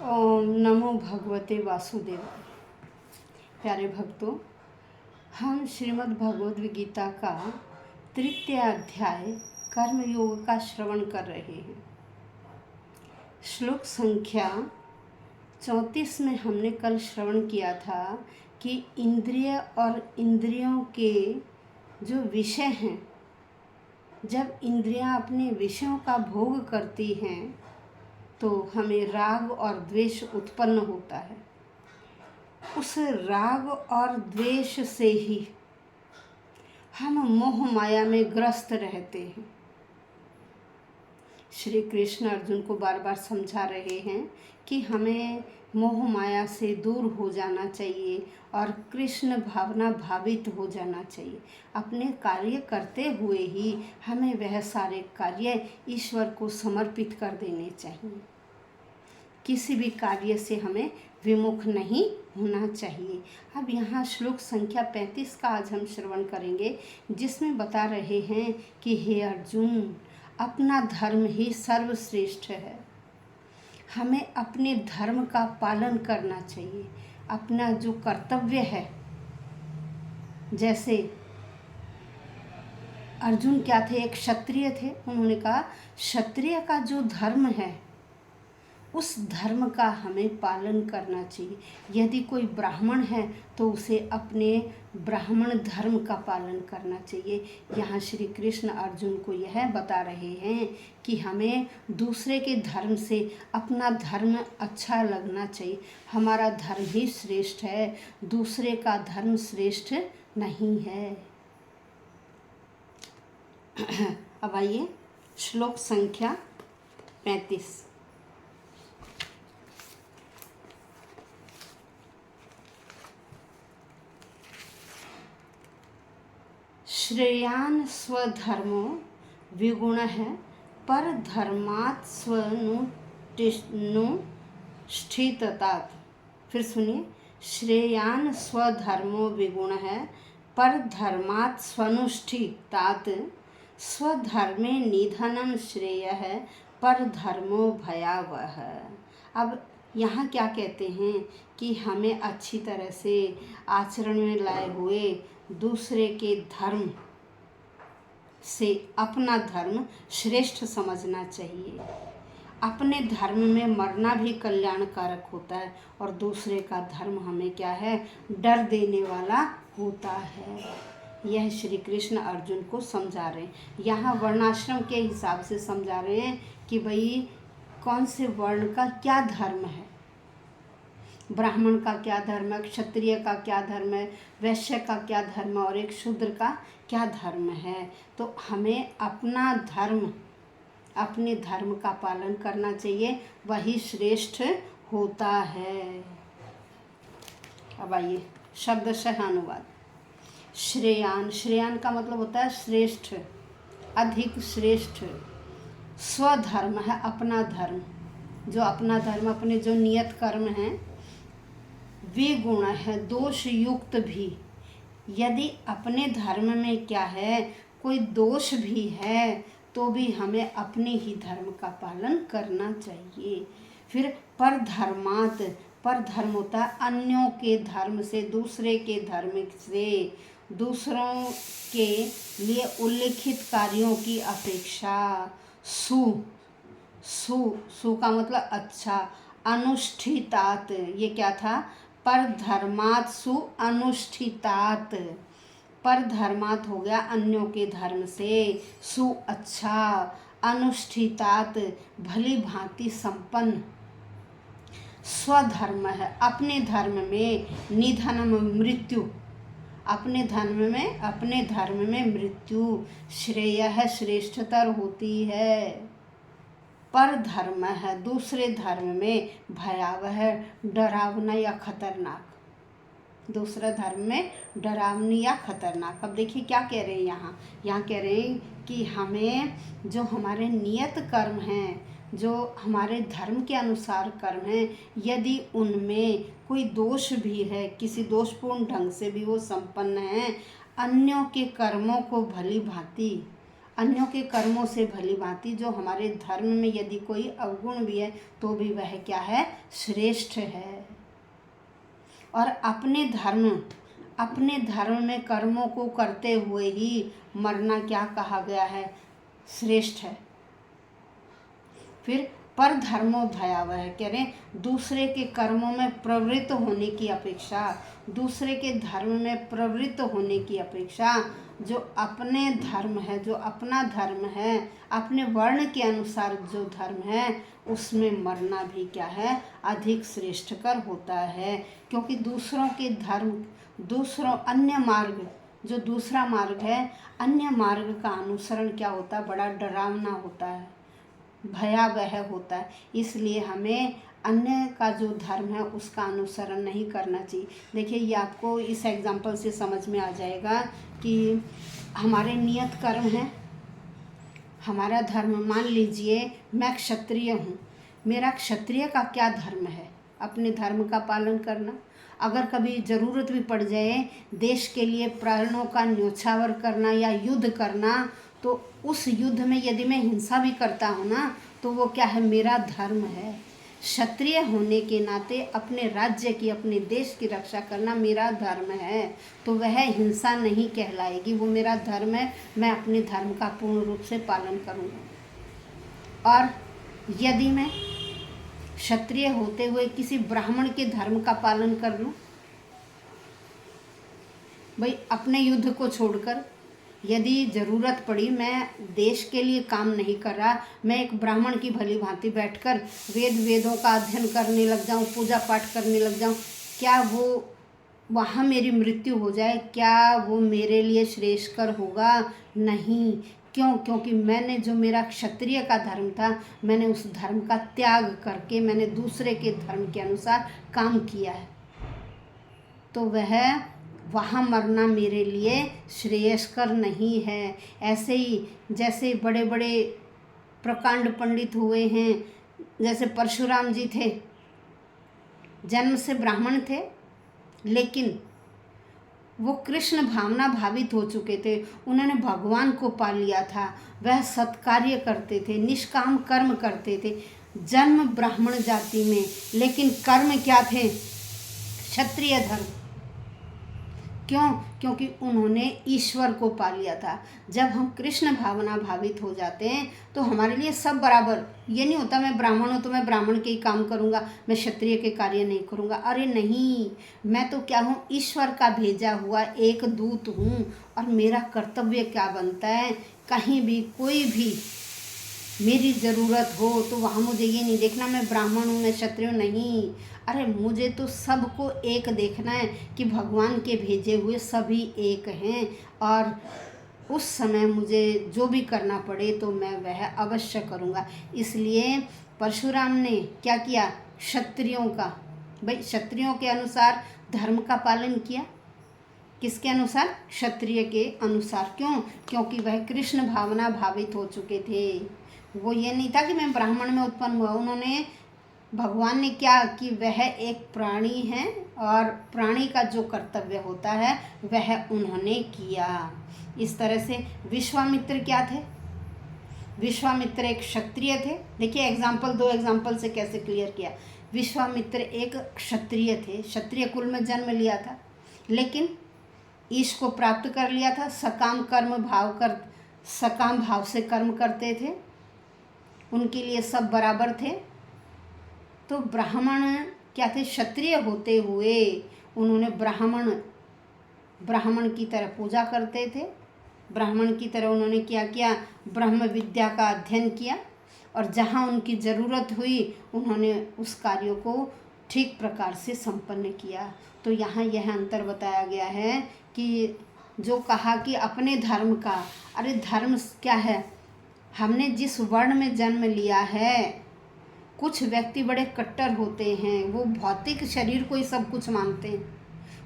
ओम नमो भगवते वासुदेवाय। प्यारे भक्तों, हम श्रीमद् भगवद गीता का तृतीय अध्याय कर्मयोग का श्रवण कर रहे हैं। श्लोक संख्या 34 में हमने कल श्रवण किया था कि इंद्रिय और इंद्रियों के जो विषय हैं, जब इंद्रियां अपने विषयों का भोग करती हैं तो हमें राग और द्वेष उत्पन्न होता है। उस राग और द्वेष से ही हम मोह माया में ग्रस्त रहते हैं। श्री कृष्ण अर्जुन को बार बार समझा रहे हैं कि हमें मोह माया से दूर हो जाना चाहिए और कृष्ण भावना भावित हो जाना चाहिए। अपने कार्य करते हुए ही हमें वह सारे कार्य ईश्वर को समर्पित कर देने चाहिए। किसी भी कार्य से हमें विमुख नहीं होना चाहिए। अब यहाँ श्लोक संख्या 35 का आज हम श्रवण करेंगे, जिसमें बता रहे हैं कि हे अर्जुन, अपना धर्म ही सर्वश्रेष्ठ है। हमें अपने धर्म का पालन करना चाहिए। अपना जो कर्तव्य है, जैसे अर्जुन क्या थे, एक क्षत्रिय थे। उन्होंने कहा क्षत्रिय का जो धर्म है उस धर्म का हमें पालन करना चाहिए। यदि कोई ब्राह्मण है तो उसे अपने ब्राह्मण धर्म का पालन करना चाहिए। यहाँ श्री कृष्ण अर्जुन को यह बता रहे हैं कि हमें दूसरे के धर्म से अपना धर्म अच्छा लगना चाहिए। हमारा धर्म ही श्रेष्ठ है, दूसरे का धर्म श्रेष्ठ नहीं है। अब आइए श्लोक संख्या 35। श्रेयान् स्वधर्मो विगुणः पर धर्मात् स्वनुष्ठितात्। फिर सुनिए, श्रेयान् स्वधर्मो विगुणः पर धर्मात् स्वनुष्ठितात् स्वधर्मे निधनं श्रेयः पर धर्मो भयावह। अब यहाँ क्या कहते हैं कि हमें अच्छी तरह से आचरण में लाए हुए दूसरे के धर्म से अपना धर्म श्रेष्ठ समझना चाहिए। अपने धर्म में मरना भी कल्याणकारक होता है और दूसरे का धर्म हमें क्या है, डर देने वाला होता है। यह श्री कृष्ण अर्जुन को समझा रहे हैं। यहाँ वर्णाश्रम के हिसाब से समझा रहे हैं कि भाई कौन से वर्ण का क्या धर्म है, ब्राह्मण का क्या धर्म है, क्षत्रिय का क्या धर्म है, वैश्य का क्या धर्म है और एक शूद्र का क्या धर्म है। तो हमें अपना धर्म, अपने धर्म का पालन करना चाहिए, वही श्रेष्ठ होता है। अब आइए शब्दशः अनुवाद। श्रेयान, श्रेयान का मतलब होता है श्रेष्ठ, अधिक श्रेष्ठ। स्वधर्म है अपना धर्म, जो अपना धर्म, अपने जो नियत कर्म हैं। विगुण है दोष युक्त भी। यदि अपने धर्म में क्या है, कोई दोष भी है तो भी हमें अपने ही धर्म का पालन करना चाहिए। फिर पर धर्मात, पर धर्म होता है अन्यों के धर्म से, दूसरे के धर्म से, दूसरों के लिए उल्लिखित कार्यों की अपेक्षा सु का मतलब अच्छा। अनुष्ठितात, ये क्या था, पर धर्मात् सु अनुष्ठितात। पर धर्मात् हो गया अन्यों के धर्म से, सु अच्छा, अनुष्ठितात भली भांति संपन्न। स्वधर्म है अपने धर्म में, निधनम मृत्यु, अपने धर्म में मृत्यु श्रेय श्रेष्ठतर होती है। पर धर्म है दूसरे धर्म में भयावह, डरावना या खतरनाक। दूसरा धर्म में डरावनी या खतरनाक। अब देखिए क्या कह रहे हैं यहाँ कह रहे हैं कि हमें जो हमारे नियत कर्म हैं, जो हमारे धर्म के अनुसार कर्म हैं, यदि उनमें कोई दोष भी है, किसी दोषपूर्ण ढंग से भी वो संपन्न है, अन्यों के कर्मों को भली भांति, अन्यों के कर्मों से भली भांति जो हमारे धर्म में यदि कोई अवगुण भी है तो भी वह क्या है, श्रेष्ठ है। और अपने धर्म में कर्मों को करते हुए ही मरना क्या कहा गया है, श्रेष्ठ है। फिर पर धर्मो भयावह, कह रहे दूसरे के कर्मों में प्रवृत्त होने की अपेक्षा, दूसरे के धर्म में प्रवृत्त होने की अपेक्षा जो अपने धर्म है, जो अपना धर्म है, अपने वर्ण के अनुसार जो धर्म है उसमें मरना भी क्या है, अधिक श्रेष्ठकर होता है। क्योंकि दूसरों के धर्म, अन्य मार्ग, जो दूसरा मार्ग है, अन्य मार्ग का अनुसरण क्या होता है, बड़ा डरावना होता है, भयावह होता है। इसलिए हमें अन्य का जो धर्म है उसका अनुसरण नहीं करना चाहिए। देखिए, ये आपको इस एग्जाम्पल से समझ में आ जाएगा कि हमारे नियत कर्म हैं। हमारा धर्म, मान लीजिए मैं क्षत्रिय हूँ, मेरा क्षत्रिय का क्या धर्म है, अपने धर्म का पालन करना। अगर कभी ज़रूरत भी पड़ जाए देश के लिए प्राणों का न्योछावर करना या युद्ध करना, तो उस युद्ध में यदि मैं हिंसा भी करता हूँ ना, तो वो क्या है, मेरा धर्म है। क्षत्रिय होने के नाते अपने राज्य की, अपने देश की रक्षा करना मेरा धर्म है, तो वह हिंसा नहीं कहलाएगी, वो मेरा धर्म है। मैं अपने धर्म का पूर्ण रूप से पालन करूँगा। और यदि मैं क्षत्रिय होते हुए किसी ब्राह्मण के धर्म का पालन कर लूँ, भाई अपने युद्ध को छोड़कर, यदि ज़रूरत पड़ी, मैं देश के लिए काम नहीं कर रहा, मैं एक ब्राह्मण की भली भांति बैठकर वेदों का अध्ययन करने लग जाऊं, पूजा पाठ करने लग जाऊं, क्या वो वहाँ मेरी मृत्यु हो जाए, क्या वो मेरे लिए श्रेष्ठकर होगा? नहीं। क्यों? क्योंकि मैंने जो मेरा क्षत्रिय का धर्म था, मैंने उस धर्म का त्याग करके मैंने दूसरे के धर्म के अनुसार काम किया है, तो वहाँ मरना मेरे लिए श्रेयस्कर नहीं है। ऐसे ही जैसे बड़े बड़े प्रकांड पंडित हुए हैं, जैसे परशुराम जी थे, जन्म से ब्राह्मण थे, लेकिन वो कृष्ण भावना भावित हो चुके थे, उन्होंने भगवान को पा लिया था, वह सत्कार्य करते थे, निष्काम कर्म करते थे, जन्म ब्राह्मण जाति में, लेकिन कर्म क्या थे, क्षत्रिय धर्म। क्यों? क्योंकि उन्होंने ईश्वर को पा लिया था। जब हम कृष्ण भावना भावित हो जाते हैं तो हमारे लिए सब बराबर। ये नहीं होता मैं ब्राह्मण हूँ तो मैं ब्राह्मण के ही काम करूँगा, मैं क्षत्रिय के कार्य नहीं करूँगा। अरे नहीं, मैं तो क्या हूँ, ईश्वर का भेजा हुआ एक दूत हूँ, और मेरा कर्तव्य क्या बनता है, कहीं भी कोई भी मेरी ज़रूरत हो तो वहाँ मुझे ये नहीं देखना मैं ब्राह्मण हूँ, मैं क्षत्रिय हूँ, नहीं। अरे मुझे तो सबको एक देखना है कि भगवान के भेजे हुए सभी एक हैं, और उस समय मुझे जो भी करना पड़े तो मैं वह अवश्य करूँगा। इसलिए परशुराम ने क्या किया, क्षत्रियों का, भाई क्षत्रियों के अनुसार धर्म का पालन किया। किसके अनुसार? क्षत्रिय के अनुसार। क्यों? क्योंकि वह कृष्ण भावना भावित हो चुके थे। वो ये नहीं था कि मैं ब्राह्मण में उत्पन्न हुआ। उन्होंने, भगवान ने क्या कि वह एक प्राणी है और प्राणी का जो कर्तव्य होता है वह उन्होंने किया। इस तरह से विश्वामित्र क्या थे? विश्वामित्र एक क्षत्रिय थे। देखिए एग्जाम्पल, 2 एग्जाम्पल से कैसे क्लियर किया। विश्वामित्र एक क्षत्रिय थे, क्षत्रिय कुल में जन्म लिया था, लेकिन ईश को प्राप्त कर लिया था। सकाम भाव से कर्म करते थे, उनके लिए सब बराबर थे। तो ब्राह्मण क्या थे? क्षत्रिय होते हुए उन्होंने ब्राह्मण की तरह पूजा करते थे, ब्राह्मण की तरह उन्होंने क्या किया, ब्रह्म विद्या का अध्ययन किया, और जहाँ उनकी ज़रूरत हुई उन्होंने उस कार्यों को ठीक प्रकार से संपन्न किया। तो यहाँ यह अंतर बताया गया है कि जो कहा कि अपने धर्म का, अरे धर्म क्या है, हमने जिस वर्ण में जन्म लिया है, कुछ व्यक्ति बड़े कट्टर होते हैं, वो भौतिक शरीर को ही सब कुछ मानते हैं,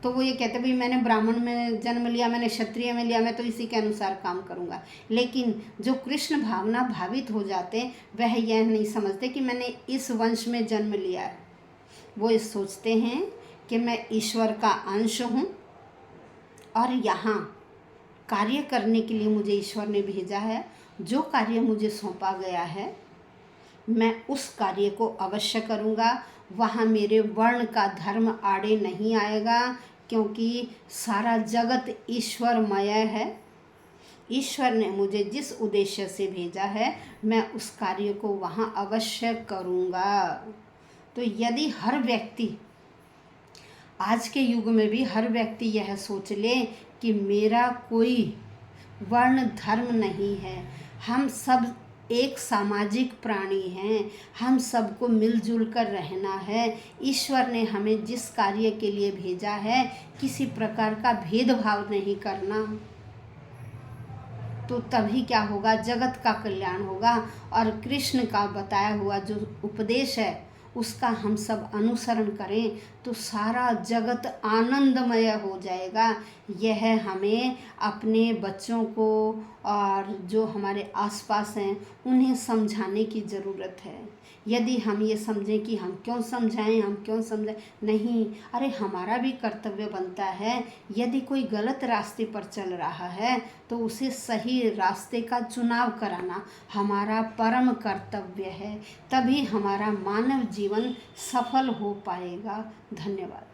तो वो ये कहते हैं भाई मैंने ब्राह्मण में जन्म लिया, मैंने क्षत्रिय में लिया, मैं तो इसी के अनुसार काम करूँगा। लेकिन जो कृष्ण भावना भावित हो जाते हैं वह यह नहीं समझते कि मैंने इस वंश में जन्म लिया है। वो ये सोचते हैं कि मैं ईश्वर का अंश हूँ और यहाँ कार्य करने के लिए मुझे ईश्वर ने भेजा है, जो कार्य मुझे सौंपा गया है मैं उस कार्य को अवश्य करूँगा। वहाँ मेरे वर्ण का धर्म आड़े नहीं आएगा, क्योंकि सारा जगत ईश्वरमय है। ईश्वर ने मुझे जिस उद्देश्य से भेजा है मैं उस कार्य को वहाँ अवश्य करूँगा। तो यदि हर व्यक्ति, आज के युग में भी हर व्यक्ति यह सोच ले कि मेरा कोई वर्ण धर्म नहीं है, हम सब एक सामाजिक प्राणी हैं, हम सबको मिलजुल कर रहना है, ईश्वर ने हमें जिस कार्य के लिए भेजा है किसी प्रकार का भेदभाव नहीं करना, तो तभी क्या होगा, जगत का कल्याण होगा। और कृष्ण का बताया हुआ जो उपदेश है उसका हम सब अनुसरण करें तो सारा जगत आनंदमय हो जाएगा। यह हमें अपने बच्चों को और जो हमारे आसपास हैं उन्हें समझाने की ज़रूरत है। यदि हम ये समझें कि हम क्यों समझाएं, नहीं, अरे हमारा भी कर्तव्य बनता है। यदि कोई गलत रास्ते पर चल रहा है तो उसे सही रास्ते का चुनाव कराना हमारा परम कर्तव्य है, तभी हमारा मानव जीवन सफल हो पाएगा। धन्यवाद।